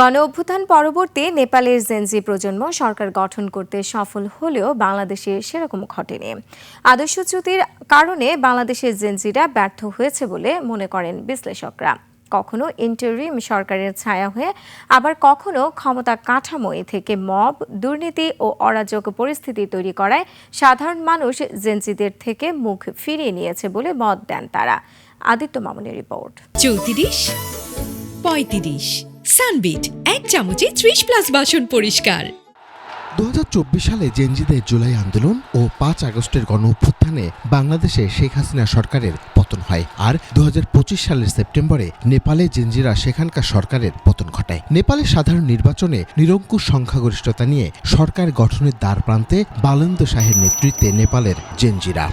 গণ অভ্যুত্থান পরবর্তী নেপালের জেনজি প্রজন্ম সরকার গঠন করতে সফল হলেও বাংলাদেশে সেরকম ঘটেনি। আদর্শচ্যুতির কারণে বাংলাদেশের জেনজিরা ব্যর্থ হয়েছে বলে মনে করেন বিশ্লেষকরা। কখনো ইন্টারিম সরকারের ছায়া হয়ে, আবার কখনো ক্ষমতা কাঠামোয় থেকে মব, দুর্নীতি ও অরাজক পরিস্থিতি তৈরি করায় সাধারণ মানুষ জেনজিদের থেকে মুখ ফিরিয়ে নিয়েছে বলে মত দেন তারা। আদিত্য মামুনের রিপোর্ট। 34, 35 সানবিট 1 চামচে 30+ বাসন পরিষ্কার। 2024 সালে জেনজিদের জুলাই আন্দোলন ও 5 আগস্টের গণ অভ্যুত্থানে বাংলাদেশে শেখ হাসিনা সরকারের পতন হয়, আর 2025 সালের সেপ্টেম্বরে নেপালে জেনজিরা সেখানকার সরকারের পতন ঘটায়। নেপালের সাধারণ নির্বাচনে নিরঙ্কুশ সংখ্যাগরিষ্ঠতা নিয়ে সরকার গঠনের দ্বার প্রান্তে বালেন্দু শাহের নেতৃত্বে নেপালের জেনজিরা।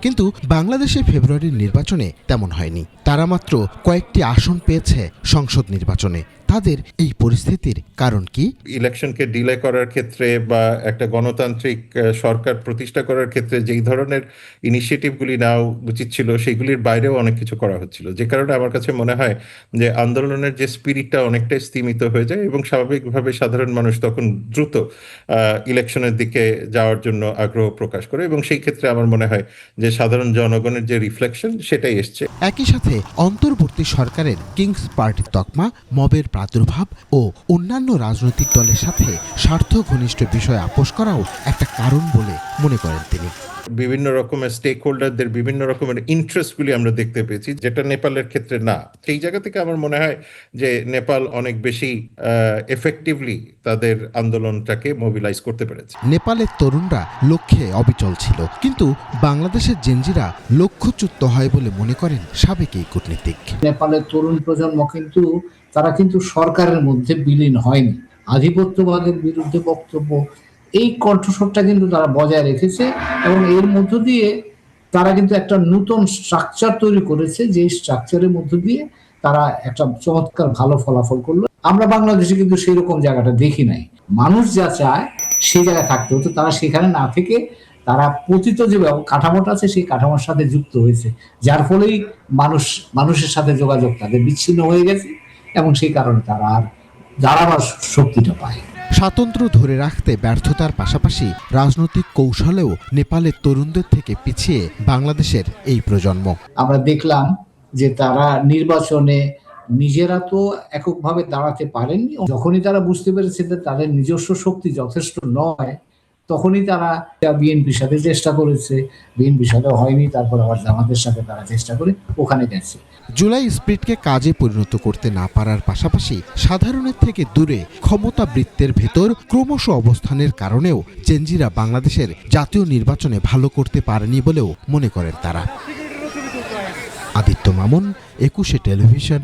কিন্তু বাংলাদেশে ফেব্রুয়ারির নির্বাচনে তেমন হয়নি। তারা মাত্র কয়েকটি আসন পেয়েছে সংসদ নির্বাচনে। তাদের এই পরিস্থিতির কারণ কি? ইলেকশনকে ডিলে করার ক্ষেত্রে বা একটা গণতান্ত্রিক সরকার প্রতিষ্ঠা করার ক্ষেত্রে যেই ধরনের ইনিশিয়েটিভগুলি নেওয়া উচিত ছিল সেগুলির বাইরেও অনেক কিছু করা হচ্ছিল, যে কারণে আমার কাছে মনে হয় যে আন্দোলনের যে স্পিরিটটা অনেকটাই স্তিমিত হয়ে যায় এবং স্বাভাবিকভাবে সাধারণ মানুষ তখন দ্রুত ইলেকশনের দিকে যাওয়ার জন্য আগ্রহ প্রকাশ করে, এবং সেই ক্ষেত্রে আমার মনে হয় যে সাধারণ জনগণের যে রিফ্লেকশন সেটাই এসছে। একই সাথে অন্তর্বর্তী সরকারের কিংস পার্টির তকমা, মবের প্রাদুর্ভাব ও অন্যান্য রাজনৈতিক দলের সাথে স্বার্থ ঘনিষ্ঠ বিষয় আপোষ করাও একটা কারণ বলে মনে করেন তিনি। বিভিন্ন রকমের স্টেক হোল্ডারদের বিভিন্ন রকমের ইন্টারেস্টগুলি আমরা দেখতে পেয়েছি, যেটা নেপালের ক্ষেত্রে না। সেই জায়গা থেকে আমার মনে হয় যে নেপাল অনেক বেশি এফেক্টিভলি তাদের আন্দোলনটাকে মোবিলাইজ করতে পেরেছে। নেপালের তরুণরা লক্ষ্যে অবিচল ছিল, কিন্তু বাংলাদেশের জেনজিরা লক্ষ্যচ্যুত হয় বলে মনে করেন সাবেক এই কূটনীতিক। নেপালের তরুণ প্রজন্ম তারা কিন্তু সরকারের মধ্যে বিলীন হয়নি। আধিপত্যবাদের বিরুদ্ধে বক্তব্য, এই কণ্ঠস্বরটা কিন্তু তারা বজায় রেখেছে, এবং এর মধ্য দিয়ে তারা কিন্তু একটা নতুন স্ট্রাকচার তৈরি করেছে, যে স্ট্রাকচারের মধ্য দিয়ে তারা একটা চমৎকার ভালো ফলাফল করলো। আমরা বাংলাদেশে কিন্তু সেই রকম জায়গাটা দেখি নাই। মানুষ যা চায় সেই জায়গায় থাকতে হতো, তারা সেখানে না থেকে তারা পতিত যে কাঠামোটা আছে সেই কাঠামোর সাথে যুক্ত হয়েছে, যার ফলেই মানুষের সাথে যোগাযোগ তাদের বিচ্ছিন্ন হয়ে গেছে, এবং সেই কারণে তারা আর দাঁড়াবার শক্তিটা পায়। স্বাতন্ত্র্য ধরে রাখতে ব্যর্থতার পাশাপাশি রাজনৈতিক কৌশলেও নেপালের তরুণদের থেকে পিছিয়ে বাংলাদেশের এই প্রজন্ম। আমরা দেখলাম যে তারা নির্বাচনে নিজেরা তো এককভাবে দাঁড়াতে পারেননি। যখনই তারা বুঝতে পেরেছে যে তাদের নিজস্ব শক্তি যথেষ্ট নয়, তখনই তারা বিএনপির সাথে চেষ্টা করেছে, বিএনপির সাথে হয়নি, তারপর আবার জামাতের সাথে তারা চেষ্টা করে ওখানে গেছে। জুলাই স্পিরিটকে কাজে পরিণত করতে না পারার পাশাপাশি সাধারণের থেকে দূরে ক্ষমতা বৃত্তের ভেতর ক্রমশ অবস্থানের কারণেও জেনজিরা বাংলাদেশের জাতীয় নির্বাচনে ভালো করতে পারেনি বলেও মনে করেন তারা। আদিত্য মামুন, 21 টেলিভিশন,